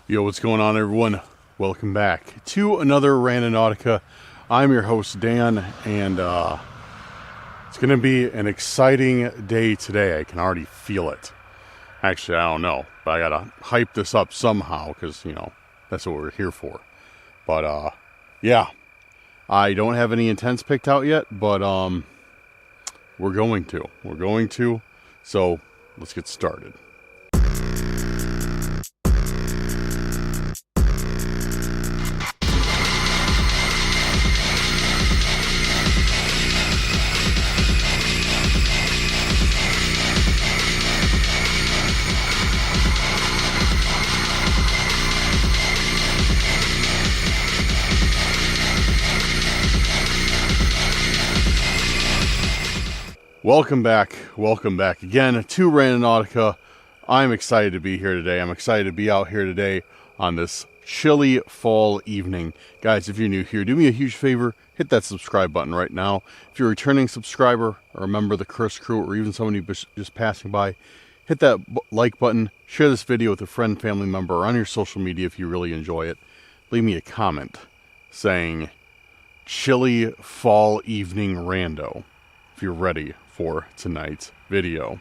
Yo, what's going on, everyone? Welcome back to another Randonautica. I'm your host, Dan, and it's going to be an exciting day today. I can already feel it. Actually, I don't know, but I got to hype this up somehow because, you know, that's what we're here for. But, yeah, I don't have any intents picked out yet, but we're going to. So let's get started. Welcome back again to Randonautica. I'm excited to be here today. I'm excited to be out here today on this chilly fall evening. Guys, if you're new here, do me a huge favor, hit that subscribe button right now. If you're a returning subscriber, or a member of the Curse Crew, or even somebody just passing by, hit that like button, share this video with a friend, family member, or on your social media if you really enjoy it. Leave me a comment saying, chilly fall evening rando, if you're ready for tonight's video.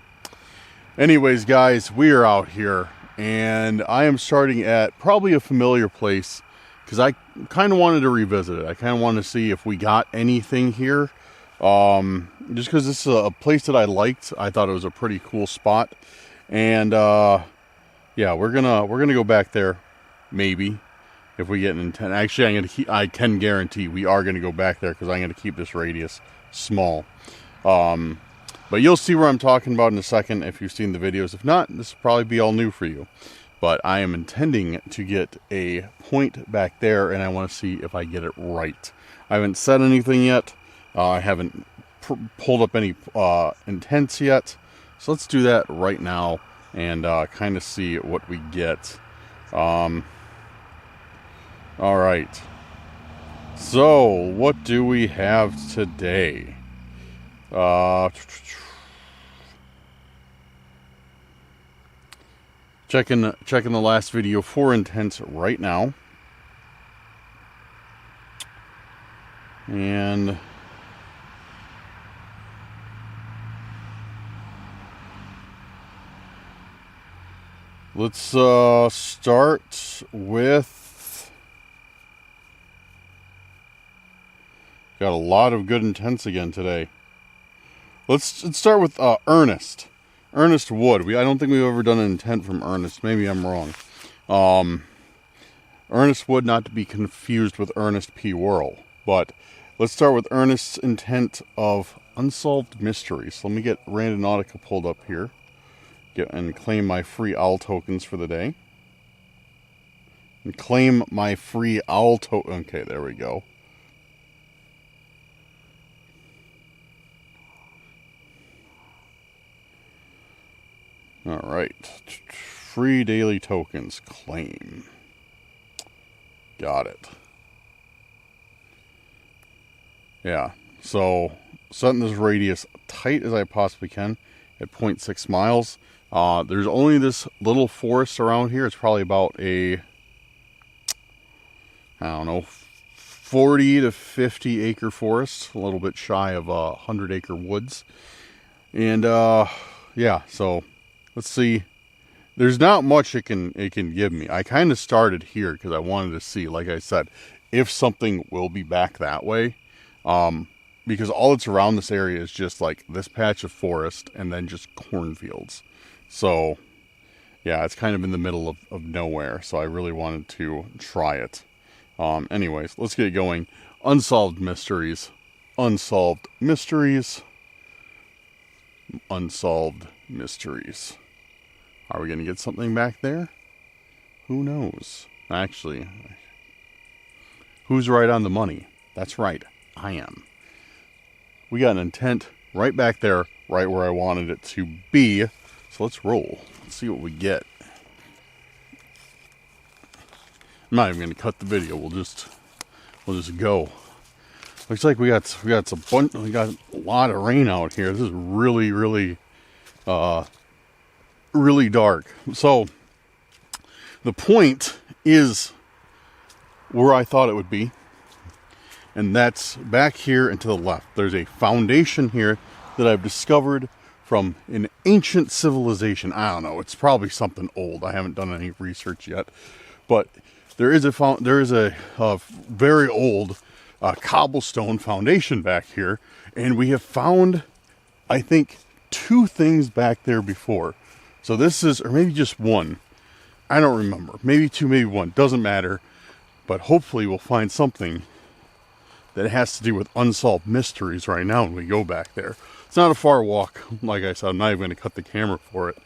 Anyways, guys, we are out here, and I am starting at probably a familiar place because I kind of wanted to revisit it. I kind of wanted to see if we got anything here, just because this is a place that I liked. I thought it was a pretty cool spot, and yeah, we're gonna go back there, maybe if we get an intent. Actually, I can guarantee we are gonna go back there because I'm gonna keep this radius small. But you'll see where I'm talking about in a second if you've seen the videos. If not, this will probably be all new for you. But I am intending to get a point back there, and I want to see if I get it right. I haven't said anything yet. I haven't pulled up any intents yet. So let's do that right now and kind of see what we get. All right. So, what do we have today? Checking the last video for intents right now, and let's start with. Got a lot of good intents again today. Let's start with Ernest Wood. I don't think we've ever done an intent from Ernest. Maybe I'm wrong. Ernest Wood, not to be confused with Ernest P. Worrell. But let's start with Ernest's intent of unsolved mysteries. Let me get Randonautica pulled up here. And claim my free owl tokens for the day. And claim my free owl token. Okay, there we go. Alright, free daily tokens, claim. Got it. Yeah, so setting this radius tight as I possibly can at 0.6 miles. There's only this little forest around here. It's probably about a, I don't know, 40 to 50 acre forest. A little bit shy of 100 acre woods. And yeah, so let's see. There's not much it can give me. I kind of started here because I wanted to see, like I said, if something will be back that way. Because all that's around this area is just like this patch of forest and then just cornfields. So, yeah, it's kind of in the middle of nowhere. So I really wanted to try it. Anyways, let's get going. Unsolved mysteries. Unsolved mysteries. Unsolved mysteries. Are we going to get something back there? Who knows? Actually, who's right on the money? That's right, I am. We got an intent right back there, right where I wanted it to be. So let's roll. Let's see what we get. I'm not even going to cut the video. We'll just go. Looks like we got a lot of rain out here. This is really really dark. So the point is where I thought it would be. And that's back here and to the left. There's a foundation here that I've discovered from an ancient civilization. I don't know. It's probably something old. I haven't done any research yet. But there is a very old cobblestone foundation back here. And we have found, I think, 2 things back there before. So this is, or maybe just 1. I don't remember. Maybe 2, maybe 1. Doesn't matter. But hopefully we'll find something that has to do with unsolved mysteries right now when we go back there. It's not a far walk. Like I said, I'm not even going to cut the camera for it.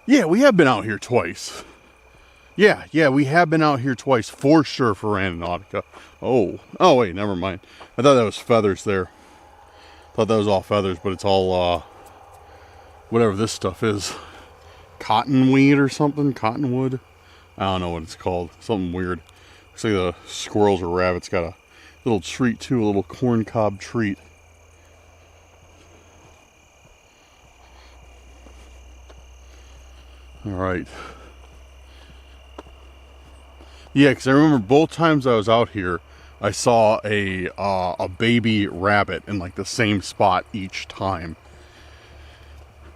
Yeah, we have been out here twice. Yeah, we have been out here twice for sure for Randonautica. Oh, wait, never mind. I thought that was feathers there. Thought that was all feathers, but it's all, whatever this stuff is. Cottonweed or something? Cottonwood? I don't know what it's called. Something weird. Looks like the squirrels or rabbits got a little treat too, a little corn cob treat. All right. Yeah, because I remember both times I was out here, I saw a baby rabbit in like the same spot each time.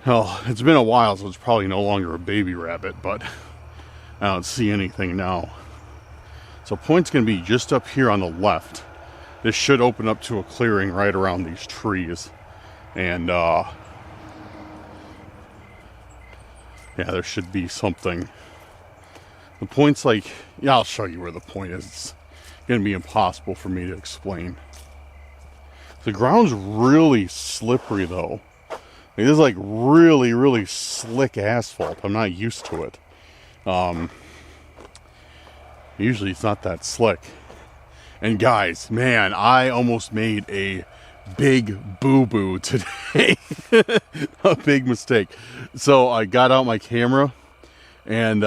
Well, it's been a while, so it's probably no longer a baby rabbit, but I don't see anything now. So point's going to be just up here on the left. This should open up to a clearing right around these trees. And, yeah, there should be something. The point's like, yeah, I'll show you where the point is. It's going to be impossible for me to explain. The ground's really slippery, though. Like, this is like really, really slick asphalt. I'm not used to it. Usually it's not that slick. And guys, man, I almost made a big boo-boo today. A big mistake. So I got out my camera and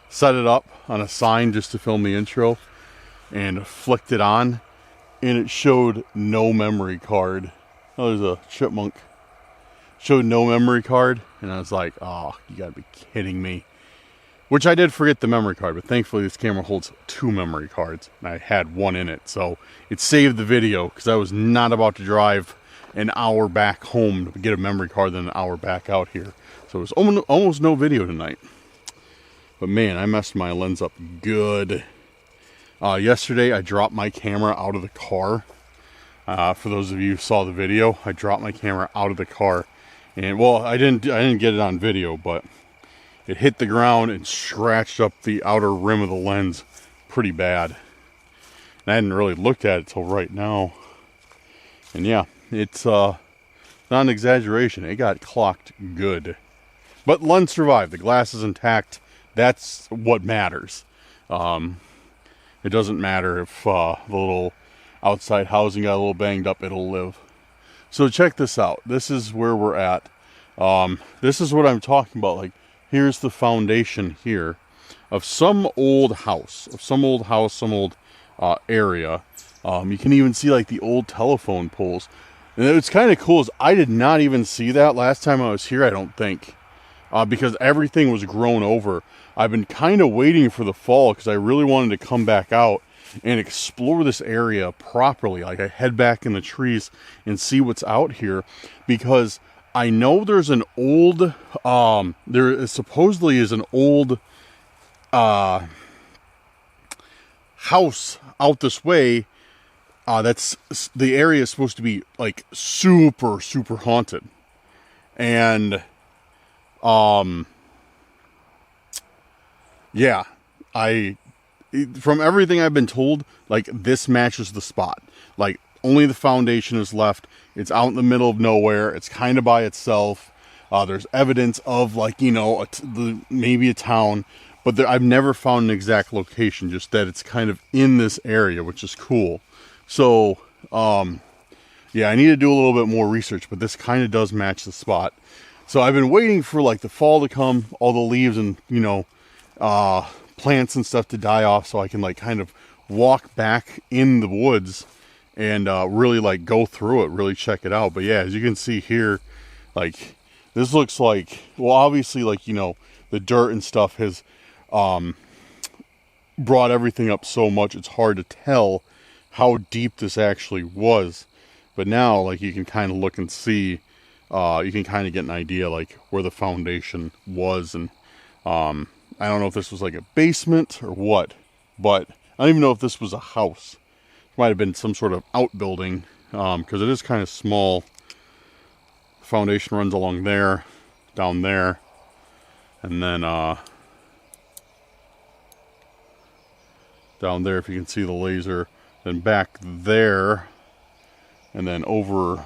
set it up on a sign just to film the intro and flicked it on, and it showed no memory card. Oh, there's a chipmunk. Showed no memory card, and I was like, oh, you gotta be kidding me. Which I did forget the memory card, but thankfully this camera holds 2 memory cards, and I had 1 in it, so it saved the video, because I was not about to drive an hour back home to get a memory card, then an hour back out here. So it was almost no video tonight. But man, I messed my lens up good. Yesterday I dropped my camera out of the car. For those of you who saw the video, I dropped my camera out of the car. And well, I didn't get it on video, but it hit the ground and scratched up the outer rim of the lens pretty bad. And I hadn't really looked at it till right now. And yeah, it's not an exaggeration. It got clocked good. But lens survived. The glass is intact. That's what matters. It doesn't matter if the little outside housing got a little banged up. It'll live. So check this out. This is where we're at. This is what I'm talking about. Like, here's the foundation here of some old house, some old area. You can even see like the old telephone poles. And what's kind of cool is I did not even see that last time I was here, I don't think. Because everything was grown over. I've been kind of waiting for the fall because I really wanted to come back out and explore this area properly. Like, I head back in the trees and see what's out here, because I know there's an old, there supposedly is an old house out this way. That's, the area is supposed to be like super, super haunted. And, yeah, from everything I've been told, like, this matches the spot. Like, only the foundation is left. It's out in the middle of nowhere. It's kind of by itself. There's evidence of, like, you know, maybe a town, but I've never found an exact location, just that it's kind of in this area, which is cool. So, yeah, I need to do a little bit more research, but this kind of does match the spot. So I've been waiting for, like, the fall to come, all the leaves and, you know, plants and stuff to die off, so I can, like, kind of walk back in the woods and really, like, go through it, really check it out. But yeah, as you can see here, like, This looks like, well, obviously, like, you know, the dirt and stuff has brought everything up so much, it's hard to tell how deep this actually was. But now, like, you can kind of look and see, you can kind of get an idea, like, where the foundation was. And I don't know if this was like a basement or what, but I don't even know if this was a house. It might have been some sort of outbuilding, because it is kind of small. The foundation runs along there, down there, and then down there, if you can see the laser, then back there, and then over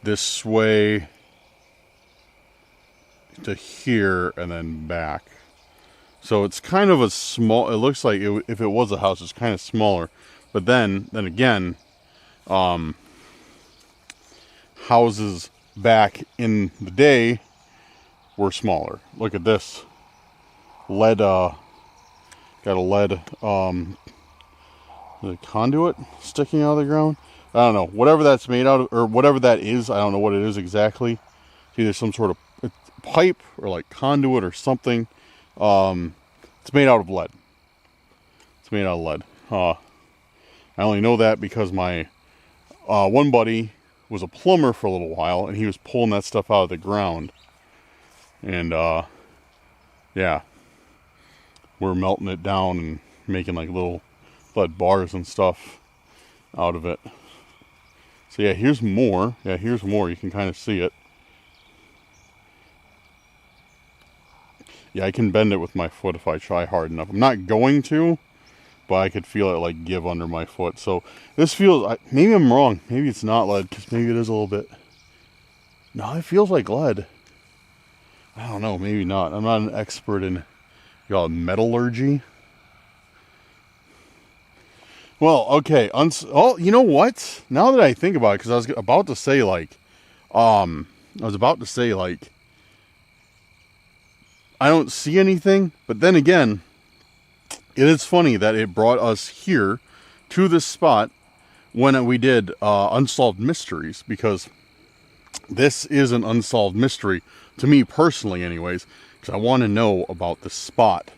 this way to here, and then back. So it's kind of a small, it looks like if it was a house, it's kind of smaller. But then again, houses back in the day were smaller. Look at this. Lead, got a lead the conduit sticking out of the ground. I don't know. Whatever that's made out of, or whatever that is, I don't know what it is exactly. It's either some sort of pipe or like conduit or something. It's made out of lead. It's made out of lead. I only know that because my one buddy was a plumber for a little while, and he was pulling that stuff out of the ground. And yeah, we're melting it down and making like little lead bars and stuff out of it. So yeah, here's more. Yeah, here's more. You can kind of see it. Yeah, I can bend it with my foot if I try hard enough. I'm not going to, but I could feel it like give under my foot. So this feels, maybe I'm wrong. Maybe it's not lead, because maybe it is a little bit. No, it feels like lead. I don't know, maybe not. I'm not an expert in metallurgy. Well, okay. Oh, you know what? Now that I think about it, because I was about to say like, I don't see anything, but then again, it is funny that it brought us here to this spot when we did Unsolved Mysteries, because this is an unsolved mystery to me personally anyways, because I want to know about this spot.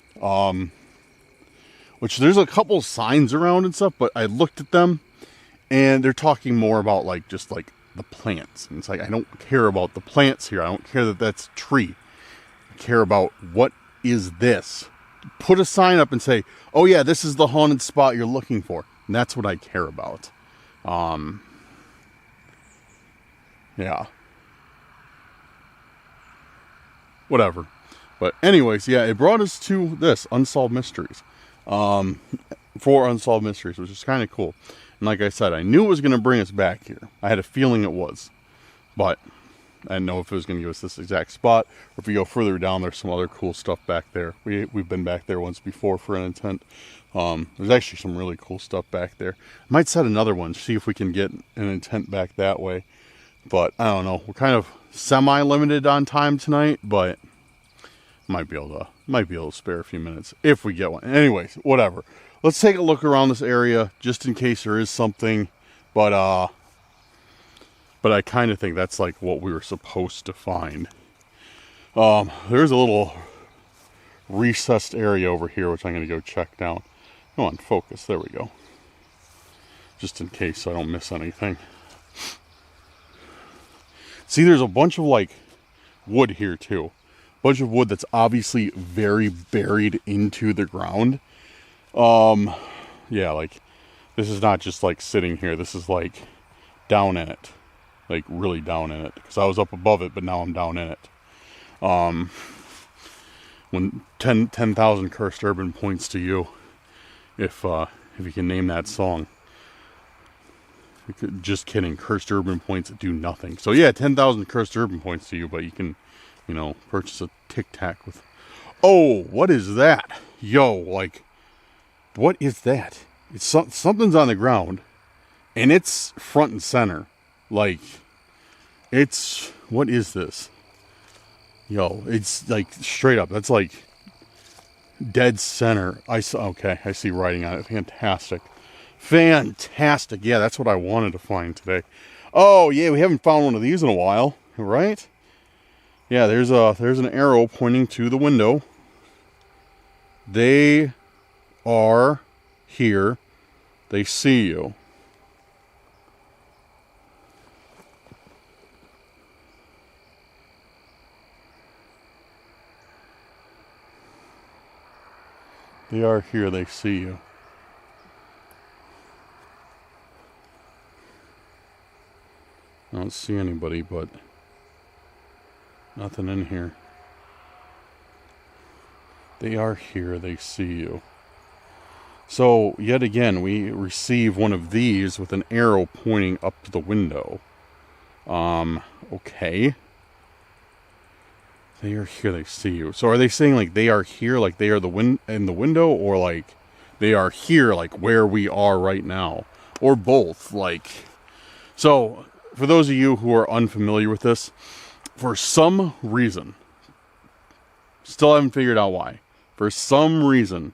Which there's a couple signs around and stuff, but I looked at them and they're talking more about like just like the plants. And it's like, I don't care about the plants here. I don't care that that's a tree. I care about what is this. Put a sign up and say, oh yeah, this is the haunted spot you're looking for. And that's what I care about. Yeah. Whatever. But anyways, yeah, it brought us to this, Unsolved Mysteries. For Unsolved Mysteries, which is kind of cool. And like I said, I knew it was going to bring us back here. I had a feeling it was. But I didn't know if it was going to give us this exact spot, or if we go further down, there's some other cool stuff back there. We've been back there once before for an intent. There's actually some really cool stuff back there. I might set another one, see if we can get an intent back that way. But I don't know. We're kind of semi-limited on time tonight, but might be able to spare a few minutes if we get one. Anyways, whatever. Let's take a look around this area just in case there is something. But I kind of think that's like what we were supposed to find. There's a little recessed area over here, which I'm going to go check down. Come on, focus. There we go. Just in case so I don't miss anything. See, there's a bunch of like wood here too. A bunch of wood that's obviously very buried into the ground. Yeah, like this is not just like sitting here. This is like down in it. Like really down in it. Because I was up above it, but now I'm down in it. When 10,000 Cursed Urban points to you. If you can name that song. Just kidding. Cursed Urban points do nothing. So yeah, 10,000 Cursed Urban points to you, but you can, you know, purchase a Tic Tac with... Oh, what is that? Yo, like, what is that? It's something's on the ground, and it's front and center. Like, it's... What is this? Yo, it's like straight up. That's like dead center. Okay, I see writing on it. Fantastic. Fantastic. Yeah, that's what I wanted to find today. Oh, yeah, we haven't found one of these in a while, right? Yeah, there's an arrow pointing to the window. They are here. They see you. They are here. They see you. I don't see anybody, but nothing in here. They are here. They see you. So, yet again, we receive one of these with an arrow pointing up to the window. Okay. They are here, they see you. So are they saying, like, they are here, like they are in the window, or, like, they are here, like, where we are right now? Or both, like... So, for those of you who are unfamiliar with this, for some reason, still haven't figured out why, for some reason,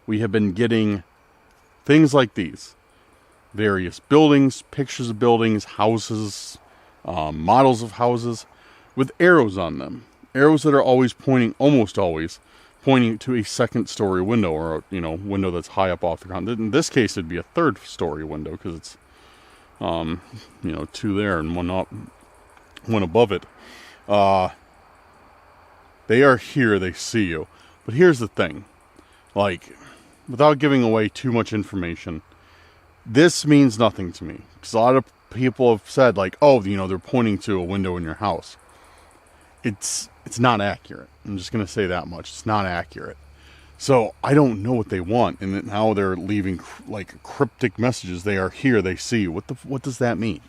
we have been getting things like these. Various buildings, pictures of buildings, houses, models of houses, with arrows on them. Arrows that are always pointing, almost always, pointing to a second-story window, or, you know, window that's high up off the ground. In this case, it'd be a third-story window, because it's, you know, two there and one up, one above it. They are here, they see you. But here's the thing. Like, without giving away too much information, this means nothing to me. Because a lot of people have said, like, oh, you know, they're pointing to a window in your house. It's not accurate. I'm just going to say that much. It's not accurate. So, I don't know what they want. And now they're leaving, like, cryptic messages. They are here, they see you. What does that mean?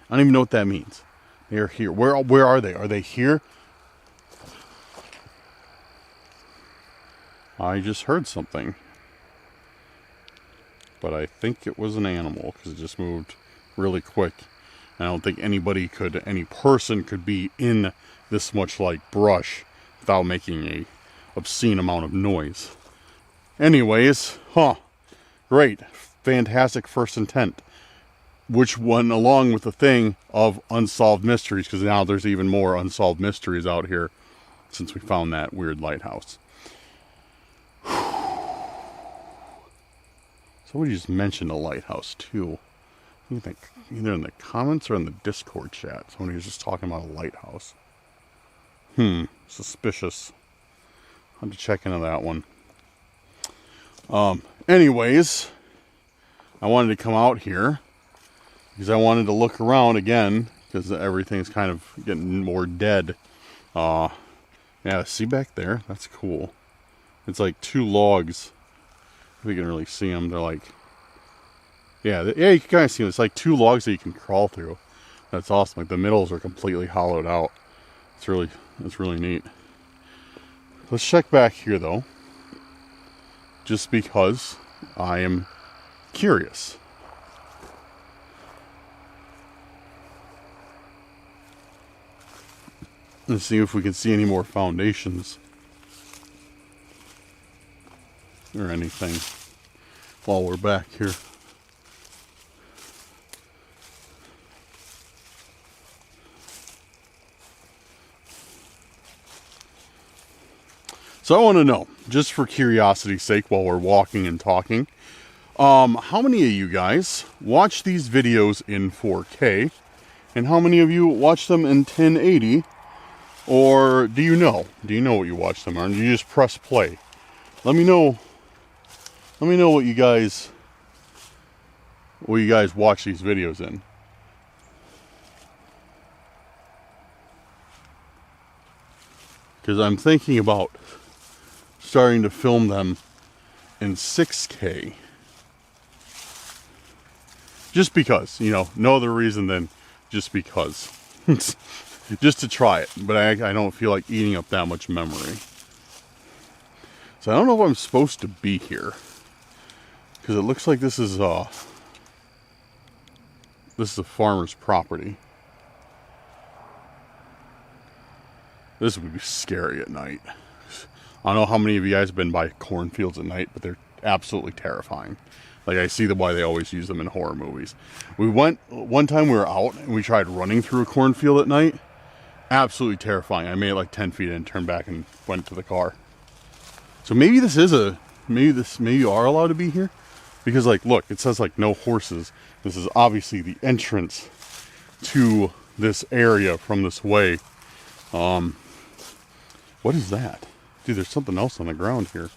I don't even know what that means. They are here. Where are they? Are they here? I just heard something. But I think it was an animal, because it just moved really quick. I don't think any person could be in this much, like, brush without making a obscene amount of noise. Anyways, great, fantastic first intent, which went along with the thing of unsolved mysteries, because now there's even more unsolved mysteries out here since we found that weird lighthouse. Somebody just mentioned a lighthouse too. I think either in the comments or in the Discord chat, somebody was just talking about a lighthouse. Suspicious. I'll have to check into that one. Anyways, I wanted to come out here because I wanted to look around again, because everything's kind of getting more dead. Yeah, see back there? That's cool. It's like two logs. If you can really see them, they're like, yeah, you can kind of see them. It's like two logs that you can crawl through. That's awesome. Like the middles are completely hollowed out. It's really neat. Let's check back here though, just because I am curious. Let's see if we can see any more foundations or anything while we're back here. So I want to know, just for curiosity's sake, while we're walking and talking, how many of you guys watch these videos in 4K, and how many of you watch them in 1080, or do you know what you watch them on? You just press play. Let me know what you guys watch these videos in. Because I'm thinking about starting to film them in 6K. Just because, no other reason than just because. Just to try it. But I don't feel like eating up that much memory. So I don't know if I'm supposed to be here. Because it looks like this is a farmer's property. This would be scary at night. I don't know how many of you guys have been by cornfields at night, but they're absolutely terrifying. Like, I see why they always use them in horror movies. One time we were out and we tried running through a cornfield at night, Absolutely terrifying. I made it like 10 feet in, turned back and went to the car. So maybe this is maybe you are allowed to be here, because like, look, it says like no horses. This is obviously the entrance to this area from this way. What is that? Dude, there's something else on the ground here.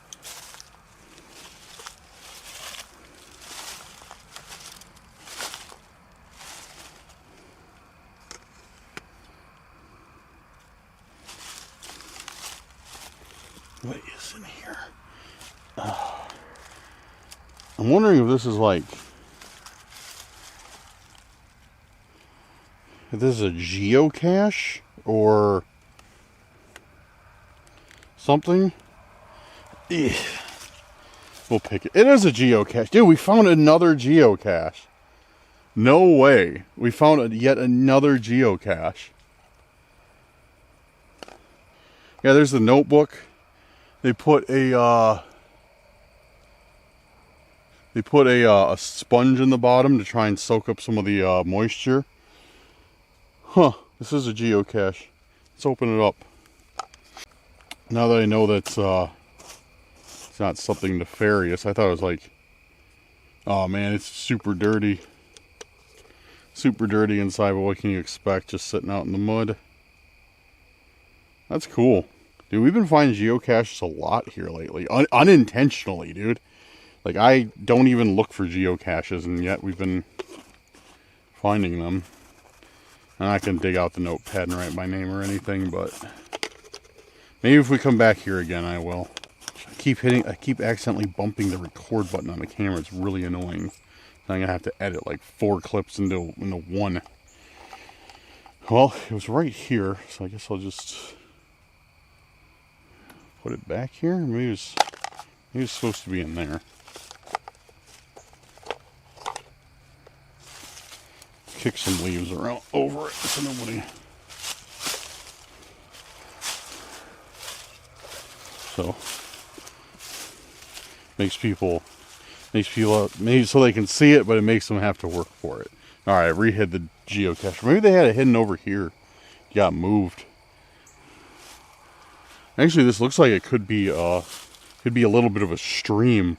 What is in here? I'm wondering if this is like, if this is a geocache or something. We'll pick it. It is a geocache. Dude, we found another geocache. No way. We found yet another geocache. Yeah, there's the notebook. They put a sponge in the bottom to try and soak up some of the moisture. Huh, this is a geocache. Let's open it up. Now that I know that's it's not something nefarious, I thought it was like, oh man, it's super dirty. Super dirty inside, but what can you expect just sitting out in the mud? That's cool. Dude, we've been finding geocaches a lot here lately. Unintentionally, dude. Like, I don't even look for geocaches, and yet we've been finding them. And I can dig out the notepad and write my name or anything, but maybe if we come back here again, I will. I keep accidentally bumping the record button on the camera. It's really annoying. I'm gonna have to edit like 4 clips into one. Well, it was right here, so I guess I'll just put it back here. Maybe it's supposed to be in there. Kick some leaves around over it so nobody. So makes people maybe so they can see it, but it makes them have to work for it. All right, re-hid the geocache. Maybe they had it hidden over here. Got moved. Actually, this looks like it could be a little bit of a stream.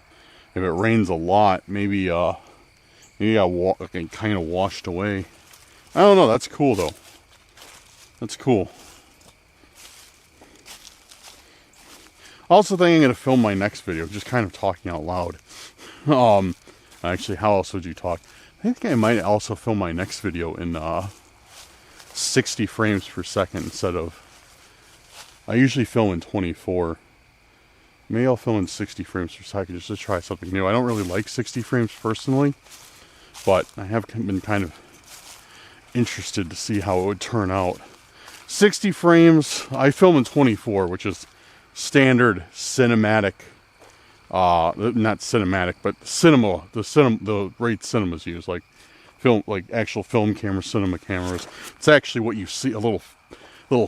If it rains a lot, maybe got kind of washed away. I don't know. That's cool though. That's cool. I also think I'm going to film my next video, just kind of talking out loud. Actually, how else would you talk? I think I might also film my next video in 60 frames per second instead of... I usually film in 24. Maybe I'll film in 60 frames per second just to try something new. I don't really like 60 frames personally, but I have been kind of interested to see how it would turn out. 60 frames, I film in 24, which is standard cinematic, not cinematic, but the rate cinemas use, like film, like actual film camera, cinema cameras. It's actually what you see, a little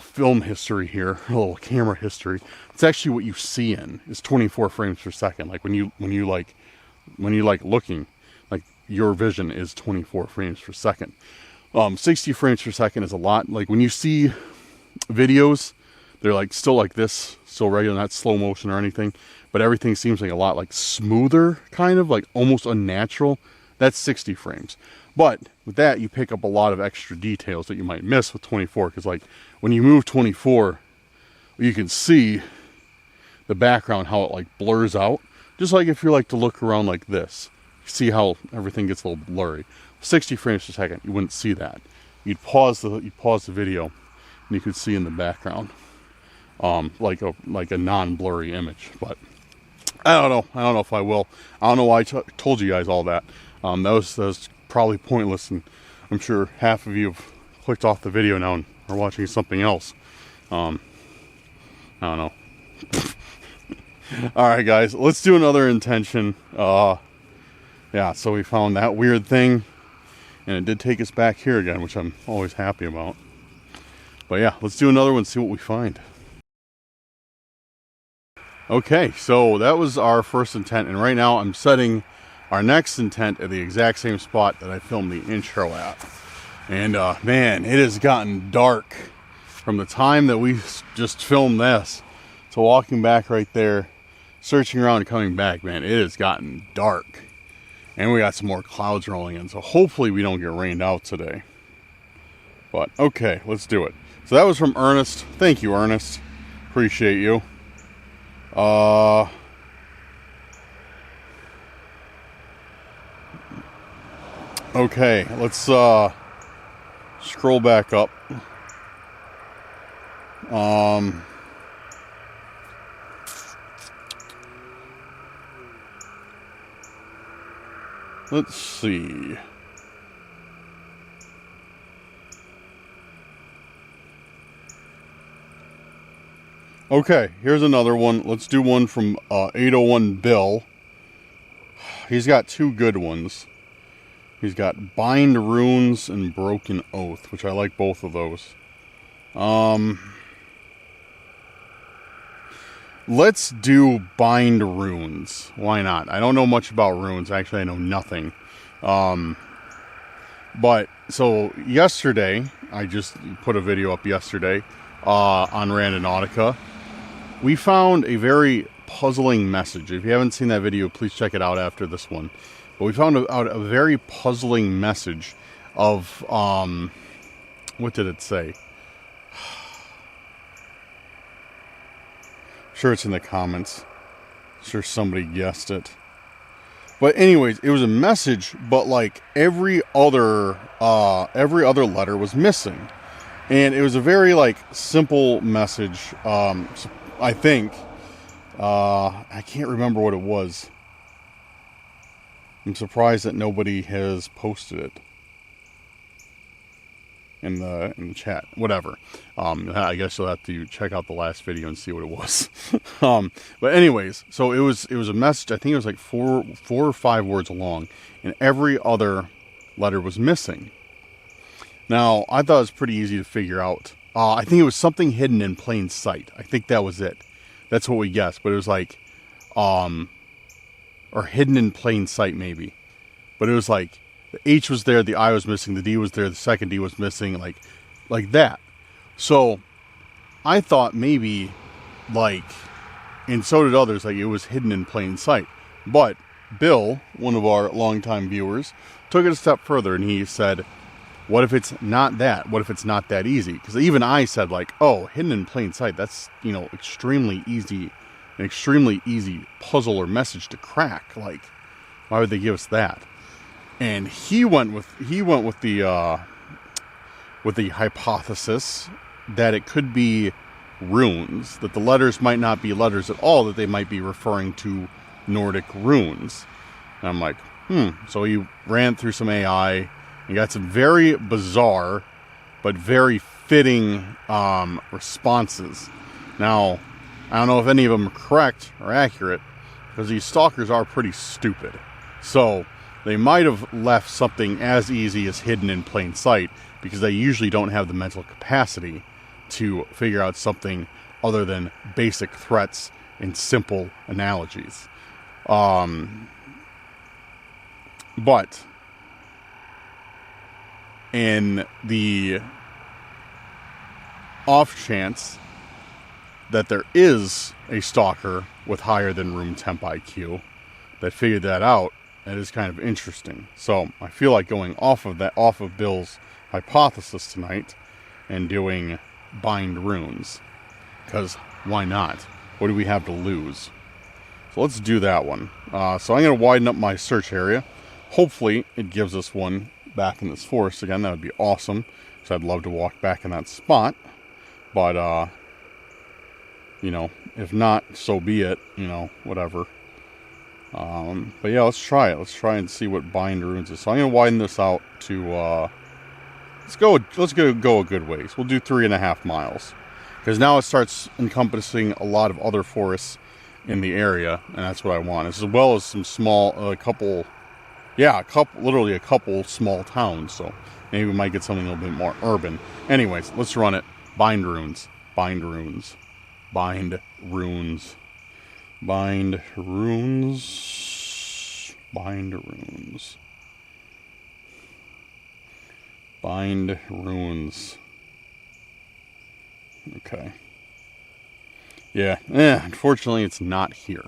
film history here, a little camera history. It's actually what you see in is 24 frames per second. Like when you looking, like your vision is 24 frames per second. 60 frames per second is a lot. Like when you see videos, they're like still like this, still regular, not slow motion or anything, but everything seems like a lot like smoother, kind of like almost unnatural. That's 60 frames. But with that, you pick up a lot of extra details that you might miss with 24, because like when you move 24, you can see the background, how it like blurs out. Just like if you like to look around like this, see how everything gets a little blurry. 60 frames per second, you wouldn't see that. You'd pause the video, and you could see in the background, like a non-blurry image. But I don't know if I will. I don't know why I told you guys all that. That was probably pointless, and I'm sure half of you have clicked off the video now and are watching something else. I don't know. All right, guys, let's do another intention. Yeah, so we found that weird thing, and it did take us back here again, which I'm always happy about. But yeah, let's do another one, see what we find. Okay, so that was our first intent, and right now I'm setting our next intent at the exact same spot that I filmed the intro at. And man, it has gotten dark from the time that we just filmed this to walking back right there, searching around and coming back, man, it has gotten dark. And we got some more clouds rolling in, so hopefully we don't get rained out today. But, okay, let's do it. So that was from Ernest. Thank you, Ernest. Appreciate you. Okay, let's scroll back up. Let's see. Okay, here's another one. Let's do one from 801 Bill. He's got two good ones. He's got Bind Runes and Broken Oath, which I like both of those. Let's do Bind Runes. Why not? I don't know much about runes. Actually, I know nothing. But, so, yesterday, I just put a video up yesterday on Randonautica. We found a very puzzling message. If you haven't seen that video, please check it out after this one. But we found out a very puzzling message of, what did it say? Sure, it's in the comments. Sure, somebody guessed it. But anyways, it was a message, but like every other letter was missing, and it was a very like simple message. I think I can't remember what it was. I'm surprised that nobody has posted it in the chat. Whatever. I guess you'll have to check out the last video and see what it was. But anyways, so it was a message. I think it was like four or five words long, and every other letter was missing. Now, I thought it was pretty easy to figure out. I think it was something hidden in plain sight. I think that was it. That's what we guessed. But it was like, or hidden in plain sight maybe. But it was like, the H was there, the I was missing, the D was there, the second D was missing, like that. So, I thought maybe, like, and so did others, like it was hidden in plain sight. But Bill, one of our longtime viewers, took it a step further and he said, what if it's not that? What if it's not that easy? Because even I said, like, oh, hidden in plain sight, that's, you know, extremely easy, an extremely easy puzzle or message to crack. Like, why would they give us that? And he went with the hypothesis that it could be runes, that the letters might not be letters at all, that they might be referring to Nordic runes. And I'm like, So he ran through some AI and got some very bizarre but very fitting responses. Now, I don't know if any of them are correct or accurate, because these stalkers are pretty stupid. So they might have left something as easy as hidden in plain sight, because they usually don't have the mental capacity to figure out something other than basic threats and simple analogies. But in the off chance that there is a stalker with higher than room temp IQ that figured that out, that is kind of interesting. So I feel like going off of Bill's hypothesis tonight and doing Bind Runes, because why not? What do we have to lose? So let's do that one. So I'm going to widen up my search area. Hopefully it gives us one back in this forest again. That would be awesome, because I'd love to walk back in that spot. But you know, if not, so be it. You know, whatever. But yeah, let's try it. Let's try and see what Bind Runes is. So I'm going to widen this out to, let's go a good ways. We'll do 3.5 miles. Because now it starts encompassing a lot of other forests in the area, and that's what I want. As well as some small, literally a couple small towns. So maybe we might get something a little bit more urban. Anyways, let's run it. Bind Runes. Bind Runes. Bind Runes. Bind Runes. Bind Runes. Bind Runes. Okay. Yeah, unfortunately it's not here.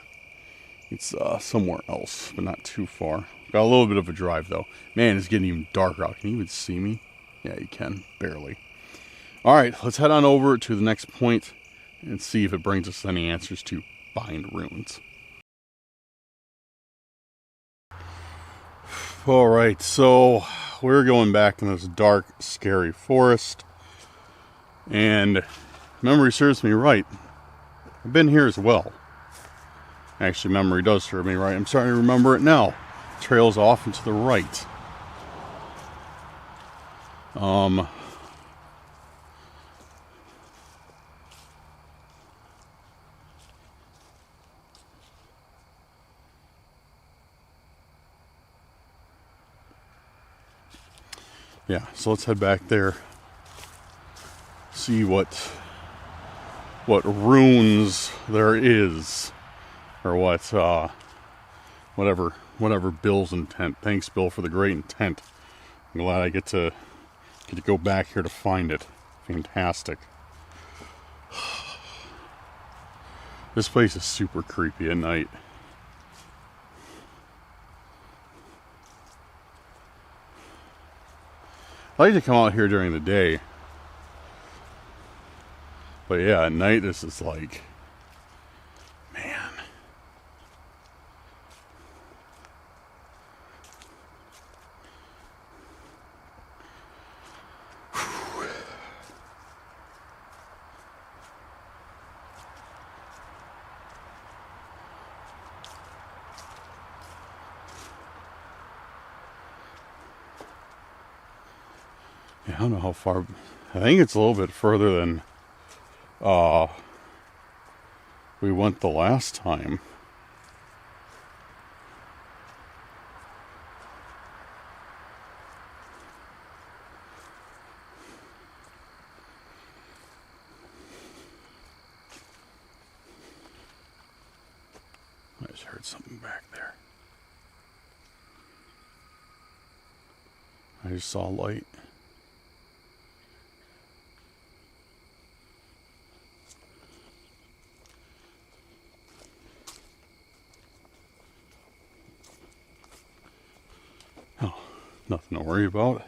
It's somewhere else, but not too far. Got a little bit of a drive though. Man, it's getting even darker out. Can you even see me? Yeah, you can. Barely. Alright, let's head on over to the next point and see if it brings us any answers to bind runes. Alright, so we're going back in this dark, scary forest. And memory serves me right. I've been here as well. Actually, memory does serve me right. I'm starting to remember it now. Trails off and to the right. Yeah, so let's head back there. See what runes there is. Or whatever Bill's intent. Thanks, Bill, for the great intent. I'm glad I get to go back here to find it. Fantastic. This place is super creepy at night. I like to come out here during the day. But yeah, at night this is like, man. Yeah, I don't know how far. I think it's a little bit further than we went the last time. I just heard something back there. I just saw a light. Oh, nothing to worry about.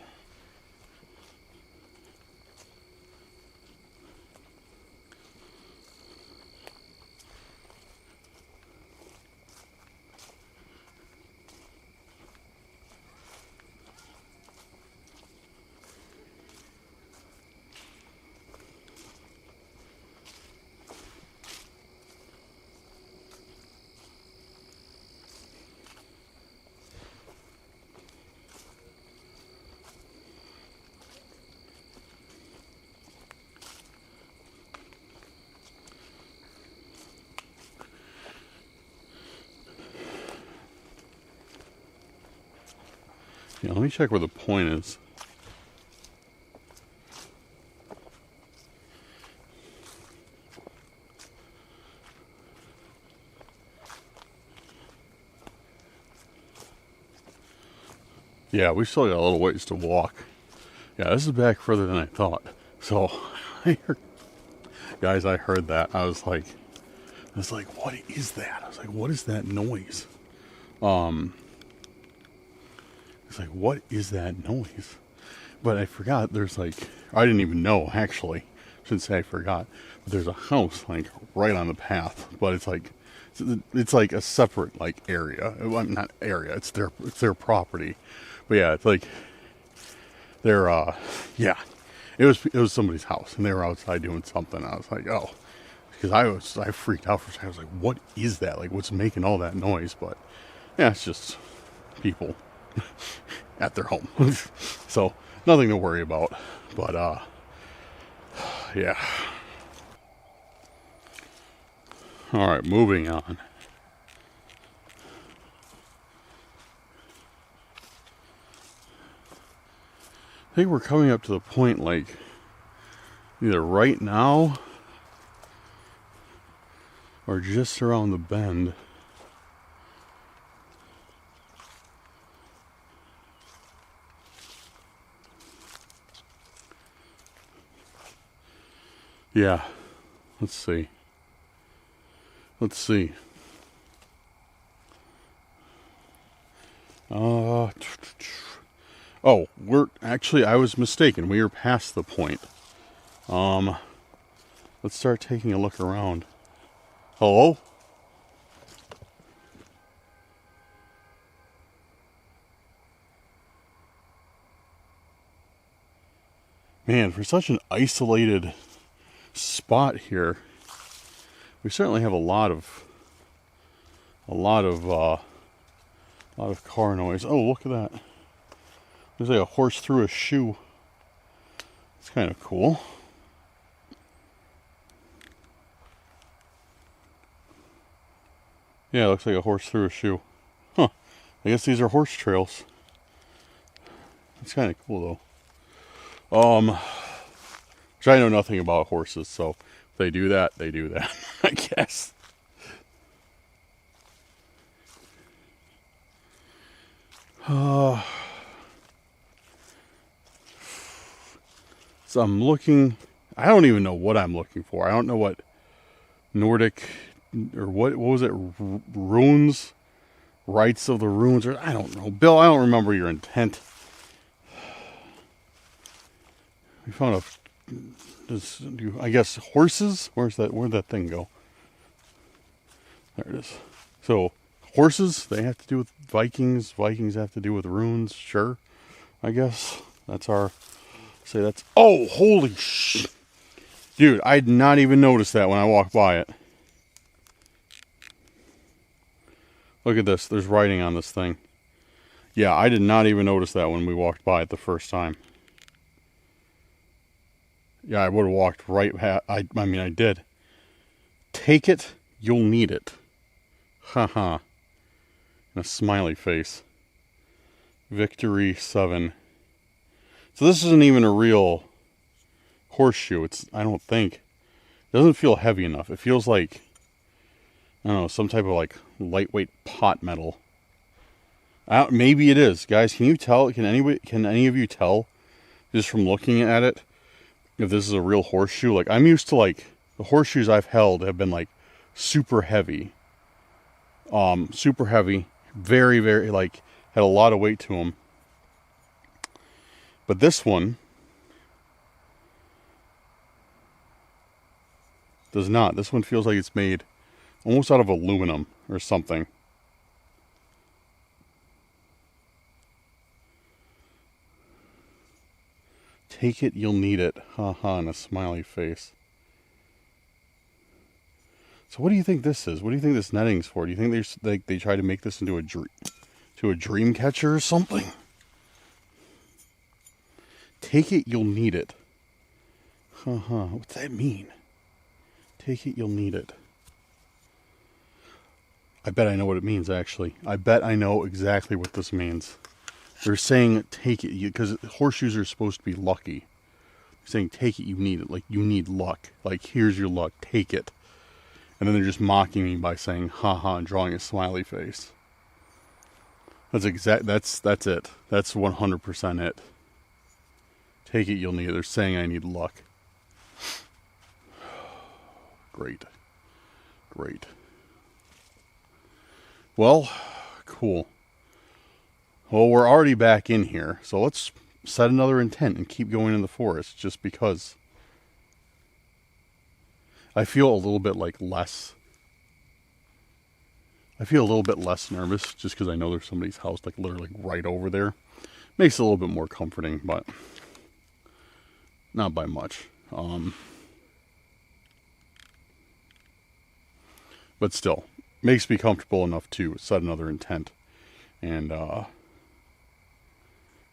Yeah, let me check where the point is. Yeah, we still got a little ways to walk. Yeah, this is back further than I thought. So, guys, I heard that. I was like, what is that? I was like, what is that noise? It's like, what is that noise? But I forgot there's like, I didn't even know, actually. Shouldn't say I forgot. But there's a house, like, right on the path. But it's like a separate, like, area. Well, not area, it's their property. But yeah, it's like, they're, yeah. It was somebody's house, and they were outside doing something. I was like, oh. Because I freaked out for a second. I was like, what is that? Like, what's making all that noise? But, yeah, it's just people at their home. So, nothing to worry about. But, yeah. Alright, moving on. I think we're coming up to the point, like, either right now or just around the bend. Yeah. Let's see. Let's see. Oh, we're actually, I was mistaken. We are past the point. Let's start taking a look around. Hello? Man, for such an isolated spot here, we certainly have a lot of car noise. Oh, look at that. There's like a horse through a shoe. It's kind of cool. Yeah, it looks like a horse through a shoe. Huh. I guess these are horse trails. It's kind of cool though. Which I know nothing about horses, so if they do that, they do that, I guess. So I'm looking, I don't even know what I'm looking for. I don't know what Nordic, or what was it, runes? Rites of the runes, or I don't know. Bill, I don't remember your intent. We found I guess horses? Where'd that thing go? There it is. So, horses, they have to do with Vikings. Vikings have to do with runes, sure. I guess. Oh, holy sh... Dude, I did not even notice that when I walked by it. Look at this. There's writing on this thing. Yeah, I did not even notice that when we walked by it the first time. Yeah, I would have walked right past. I mean, I did. Take it, you'll need it. Haha. And a smiley face. Victory 7. So this isn't even a real horseshoe. I don't think. It doesn't feel heavy enough. It feels like, I don't know, some type of like lightweight pot metal. Maybe it is. Guys, can you tell? Can any of you tell just from looking at it if this is a real horseshoe? Like, I'm used to, like, the horseshoes I've held have been like super heavy. Super heavy. Very, very, like, had a lot of weight to them. But this one does not. This one feels like it's made almost out of aluminum or something. Take it, you'll need it. Haha, and a smiley face. So what do you think this is? What do you think this netting's for? Do you think they try to make this into a dream catcher or something? Take it, you'll need it. Haha, what's that mean? Take it, you'll need it. I bet I know what it means, actually. I bet I know exactly what this means. They're saying take it, because horseshoes are supposed to be lucky. They're saying take it, you need it. Like, you need luck. Like, here's your luck, take it. And then they're just mocking me by saying haha and drawing a smiley face. That's it. That's 100% it. Take it, you'll need it. They're saying I need luck. Great. Great. Well, cool. Well, we're already back in here, so let's set another intent and keep going in the forest, just because I feel a little bit less nervous, just because I know there's somebody's house, like, literally right over there. Makes it a little bit more comforting, but not by much. But still, makes me comfortable enough to set another intent and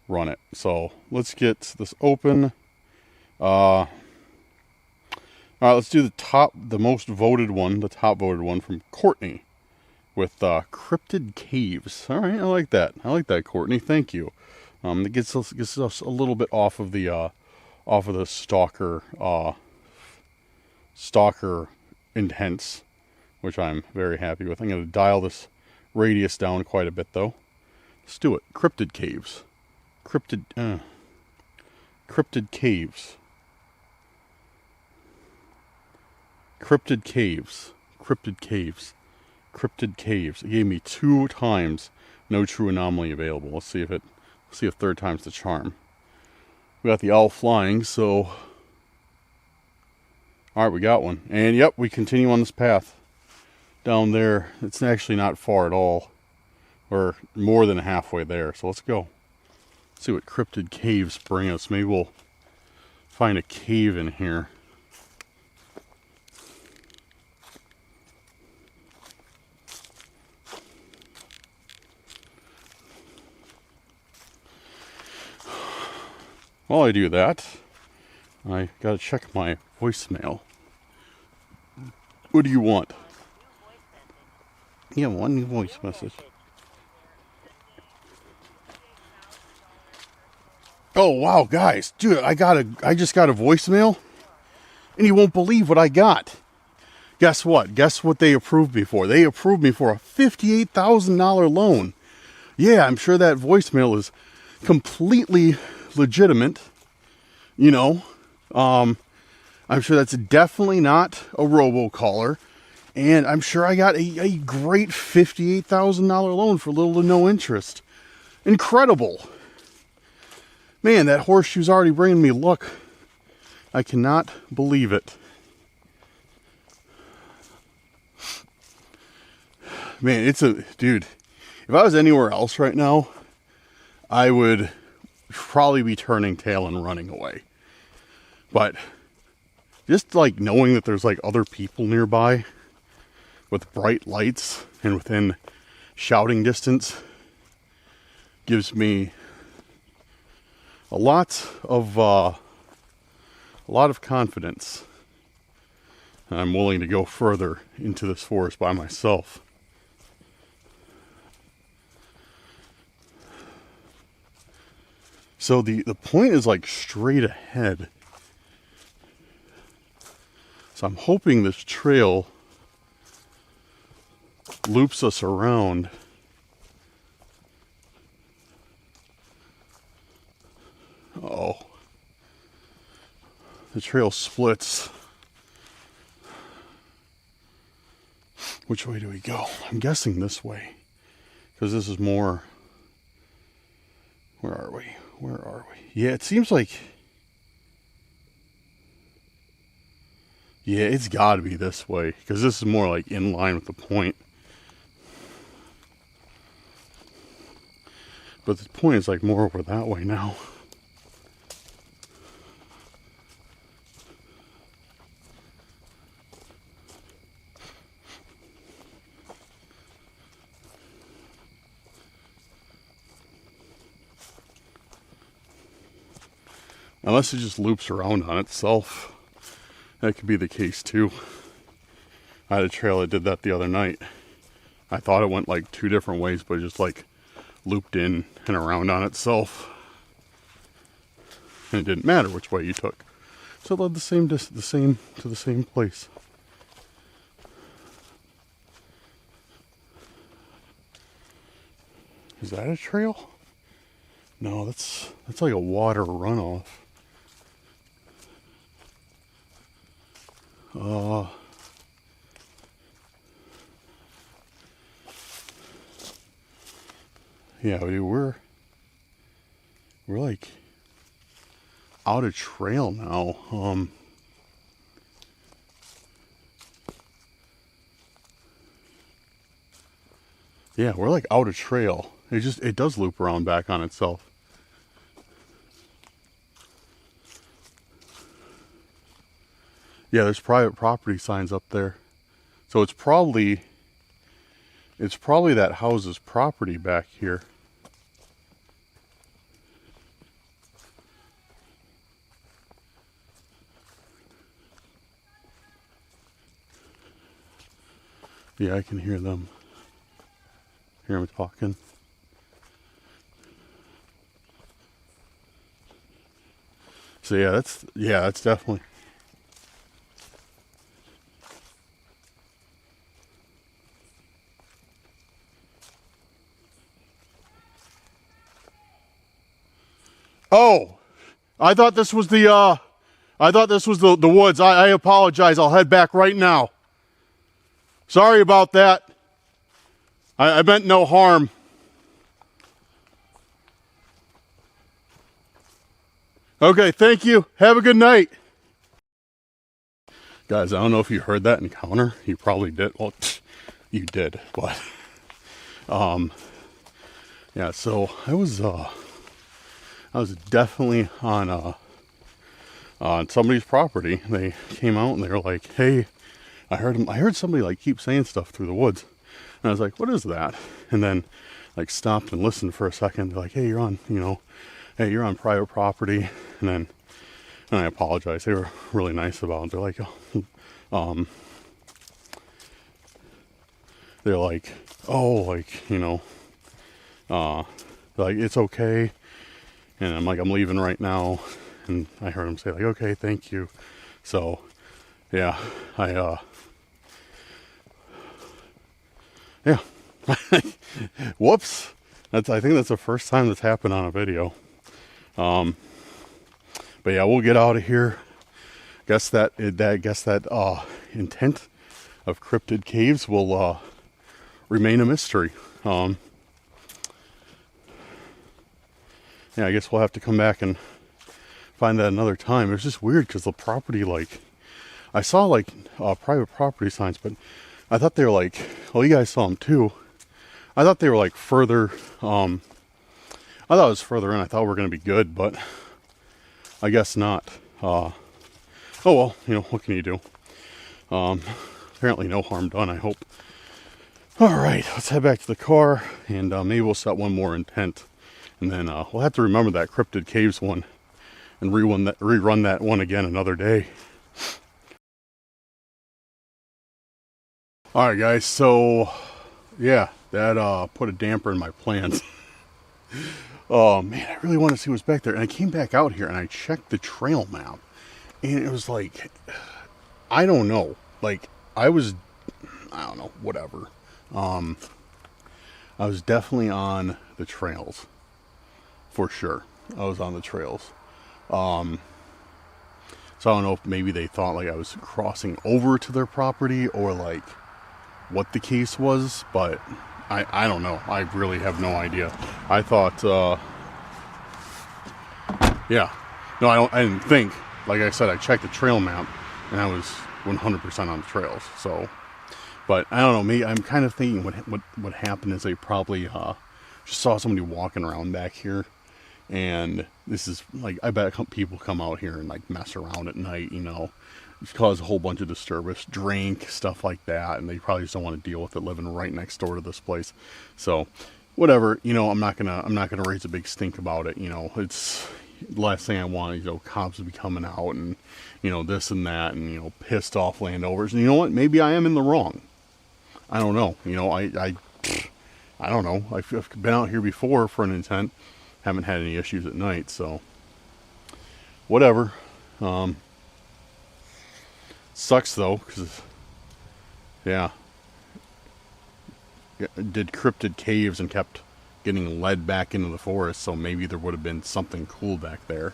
run it. So let's get this open. All right, let's do the top voted one from Courtney with Cryptid Caves. All right, I like that. I like that, Courtney. Thank you. It gets us a little bit off of the stalker intents, which I'm very happy with. I'm going to dial this radius down quite a bit, though. Let's do it. Cryptid Caves. Cryptid Caves. Cryptid caves. Cryptid caves. Cryptid caves. It gave me 2 times no true anomaly available. Let's see if third time's the charm. We got the owl flying, so alright, we got one. And yep, we continue on this path down there. It's actually not far at all. We're more than halfway there, so let's go. Let's see what cryptid caves bring us. Maybe we'll find a cave in here. While I do that, I gotta check my voicemail. What do you want? Yeah, one new voice message. Oh wow, guys, dude, I just got a voicemail, and you won't believe what I got. Guess what? Guess what they approved me for? They approved me for a $58,000 loan. Yeah, I'm sure that voicemail is completely legitimate. You know, I'm sure that's definitely not a robocaller, and I'm sure I got a great $58,000 loan for little to no interest. Incredible. Man, that horseshoe's already bringing me luck. I cannot believe it. Man, dude, if I was anywhere else right now, I would probably be turning tail and running away. But just like knowing that there's like other people nearby with bright lights and within shouting distance gives me a lot of confidence. I'm willing to go further into this forest by myself. So the point is like straight ahead. So I'm hoping this trail loops us around. Oh, the trail splits. Which way do we go? I'm guessing this way, because this is more. Where are we? Where are we? Yeah, it seems like. Yeah, it's got to be this way, because this is more like in line with the point. But the point is like more over that way now. Unless it just loops around on itself. That could be the case too. I had a trail that did that the other night. I thought it went like 2 different ways, but it just like looped in and around on itself. And it didn't matter which way you took. So it led to the same place. Is that a trail? No, that's like a water runoff. Yeah, we're like out of trail now. Yeah, we're like out of trail. It does loop around back on itself. Yeah, there's private property signs up there. So it's probably that house's property back here. Yeah, I can hear them. Hear them talking. So yeah, that's definitely. Oh, I thought this was the I thought this was the woods. I apologize. I'll head back right now. Sorry about that. I meant no harm. Okay, thank you. Have a good night. Guys, I don't know if you heard that encounter. You probably did. Well, you did, but yeah, so I was definitely on somebody's property. They came out and they were like, "Hey, I heard somebody like keep saying stuff through the woods." And I was like, "What is that?" And then like stopped and listened for a second. They're like, "Hey, you're on, hey, you're on private property." And I apologized. They were really nice about it. They're like, they're like, "Oh, like, like it's okay." And I'm like, "I'm leaving right now." And I heard them say like, "Okay, thank you." So yeah, yeah. Whoops. I think that's the first time that's happened on a video. But yeah, we'll get out of here. Guess that intent of cryptid caves will remain a mystery. Yeah, I guess we'll have to come back and find that another time. It's just weird because the property, like, I saw like private property signs, but I thought they were like, well, you guys saw them too. I thought they were like further. I thought it was further in. I thought we were going to be good, but I guess not. Oh well, what can you do? Apparently no harm done, I hope. All right, let's head back to the car, and maybe we'll set one more intent, and then we'll have to remember that cryptid caves one and rerun that one again another day. All right, guys. So yeah, that put a damper in my plans. Oh man, I really want to see what's back there. And I came back out here and I checked the trail map, and it was like, I don't know. Like I don't know, whatever. I was definitely on the trails, for sure. I was on the trails. So I don't know if maybe they thought like I was crossing over to their property or like what the case was, but I don't know. I really have no idea. I thought, yeah. No, I didn't think. Like I said, I checked the trail map, and I was 100% on the trails. So, but I don't know. Maybe I'm kind of thinking what happened is they probably just saw somebody walking around back here, and this is like, I bet people come out here and like mess around at night, cause a whole bunch of disturbance, drink, stuff like that, and they probably just don't want to deal with it living right next door to this place. So whatever, I'm not gonna raise a big stink about it. It's the last thing I want, cops to be coming out and this and that, and pissed off landowners. And you know what, maybe I am in the wrong. I don't know. I don't know. I've been out here before for an intent, haven't had any issues at night, so whatever. Sucks though, because yeah, did cryptid caves and kept getting led back into the forest, so maybe there would have been something cool back there.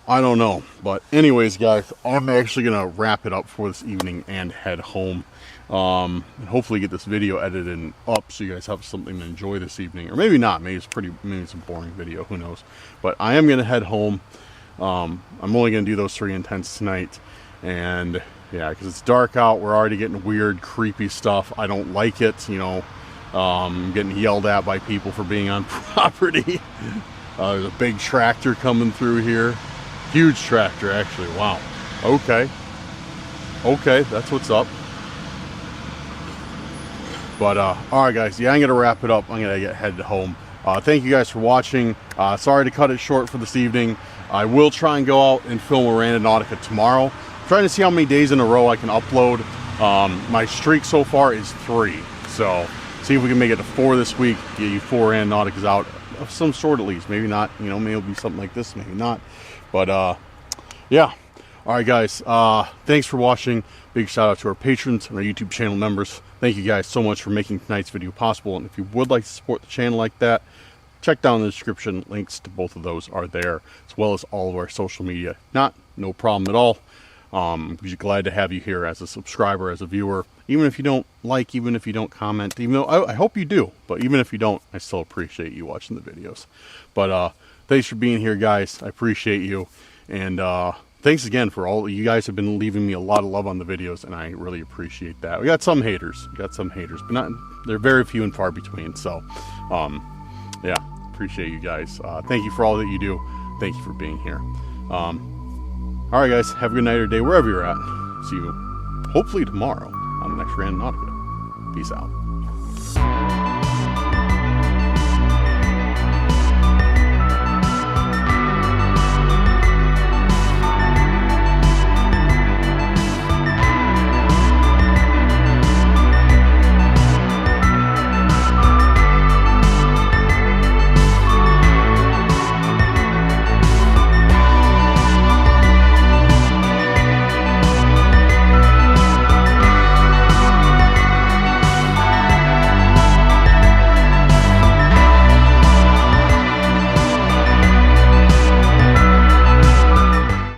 I don't know. But anyways, guys, I'm actually gonna wrap it up for this evening and head home, and hopefully get this video edited and up so you guys have something to enjoy this evening. Or maybe not, maybe it's a boring video, who knows. But I am gonna head home. I'm only gonna do those 3 intents tonight, and yeah, because it's dark out, we're already getting weird, creepy stuff. I don't like it, getting yelled at by people for being on property. There's a big tractor coming through here. Huge tractor, actually. Wow. Okay, that's what's up. But, alright guys, yeah, I'm going to wrap it up. I'm going to head home. Thank you guys for watching. Sorry to cut it short for this evening. I will try and go out and film a Randonautica tomorrow. Trying to see how many days in a row I can upload. My streak so far is 3, so see if we can make it to 4 this week. Get you 4 Randonauticas out of some sort at least. Maybe not, maybe it'll be something like this, maybe not. But yeah. Alright guys, thanks for watching. Big shout out to our patrons and our YouTube channel members. Thank you guys so much for making tonight's video possible. And if you would like to support the channel like that, check down in the description. Links to both of those are there, as well as all of our social media. No problem at all. We're glad to have you here as a subscriber, as a viewer. Even if you don't like, even if you don't comment, even though I hope you do, but even if you don't, I still appreciate you watching the videos. But thanks for being here, guys. I appreciate you. And thanks again for all you guys have been leaving me a lot of love on the videos, and I really appreciate that. We got some haters, but not, they're very few and far between. So yeah, appreciate you guys. Thank you for all that you do. Thank you for being here. All right, guys, have a good night or day wherever you're at. See you hopefully tomorrow on the next Randonautica. Peace out.